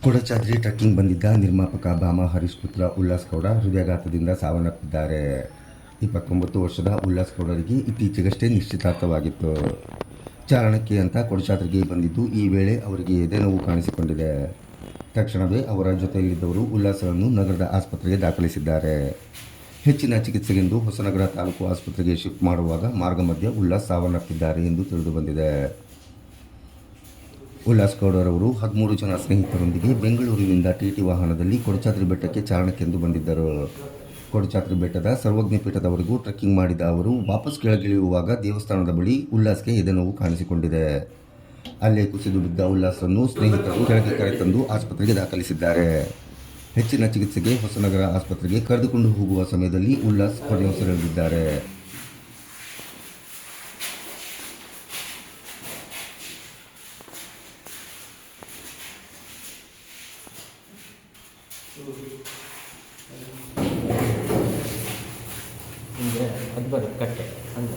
Kodachadri trekking ಬಂದಿದ್ದ ನಿರ್ಮಾಪಕ ಭಾಮ ಹರೀಶ್ ಪುತ್ರ ಉಲ್ಲಾಸ್ ಗೌಡ ಹೃದಯಾಘಾತದಿಂದ ಸಾವನ್ನಪ್ಪಿದ್ದಾರೆ. 29 ವರ್ಷದ ಉಲ್ಲಾಸ್ ಗೌಡರಿಗೆ ಇತ್ತೀಚೆಗಷ್ಟೇ ನಿಶ್ಚಿತಾರ್ಥವಾಗಿತ್ತು. ಚಾರಣಕ್ಕೆ ಅಂತ ಕೊಡಚಾದ್ರಿಗೆ ಬಂದಿದ್ದು, ಈ ವೇಳೆ ಅವರಿಗೆ ಎದೆನೋವು ಕಾಣಿಸಿಕೊಂಡಿದೆ. ತಕ್ಷಣವೇ ಅವರ ಜೊತೆಯಲ್ಲಿದ್ದವರು ಉಲ್ಲಾಸರನ್ನು ನಗರದ ಆಸ್ಪತ್ರೆಗೆ ದಾಖಲಿಸಿದ್ದಾರೆ. ಹೆಚ್ಚಿನ ಚಿಕಿತ್ಸೆಗೆಂದು ಹೊಸನಗರ ತಾಲೂಕು ಆಸ್ಪತ್ರೆಗೆ ಶಿಫ್ಟ್ ಮಾಡುವಾಗ ಮಾರ್ಗ ಮಧ್ಯೆ ಉಲ್ಲಾಸ್ ಸಾವನ್ನಪ್ಪಿದ್ದಾರೆ ಎಂದು ತಿಳಿದುಬಂದಿದೆ. ಉಲ್ಲಾಸ್ ಗೌಡರವರು 13 ಜನ ಸ್ನೇಹಿತರೊಂದಿಗೆ ಬೆಂಗಳೂರಿನಿಂದ ಟಿಟಿ ವಾಹನದಲ್ಲಿ ಕೊಡಚಾದ್ರಿ ಬೆಟ್ಟಕ್ಕೆ ಚಾರಣಕ್ಕೆಂದು ಬಂದಿದ್ದರು. ಕೊಡಚಾದ್ರಿ ಬೆಟ್ಟದ ಸರ್ವಜ್ಞ ಪೀಠದವರೆಗೂ ಟ್ರೆಕ್ಕಿಂಗ್ ಮಾಡಿದ ಅವರು ವಾಪಸ್ ಕೆಳಗಿಳಿಯುವಾಗ ದೇವಸ್ಥಾನದ ಬಳಿ ಉಲ್ಲಾಸ್ಗೆ ಎದೆನೋವು ಕಾಣಿಸಿಕೊಂಡಿದೆ. ಅಲ್ಲೇ ಕುಸಿದು ಬಿದ್ದ ಉಲ್ಲಾಸ್ರನ್ನು ಸ್ನೇಹಿತರು ಕೆಳಗೆ ಕರೆತಂದು ಆಸ್ಪತ್ರೆಗೆ ದಾಖಲಿಸಿದ್ದಾರೆ. ಹೆಚ್ಚಿನ ಚಿಕಿತ್ಸೆಗೆ ಹೊಸನಗರ ಆಸ್ಪತ್ರೆಗೆ ಕರೆದುಕೊಂಡು ಹೋಗುವ ಸಮಯದಲ್ಲಿ ಉಲ್ಲಾಸ್ ಕೊನೆಯುಸಿರೆಳೆದಿದ್ದಾರೆ. ಹಿಂಗೆ ಅದು ಬರುತ್ತೆ ಕಟ್ಟೆ ಹಂಗೆ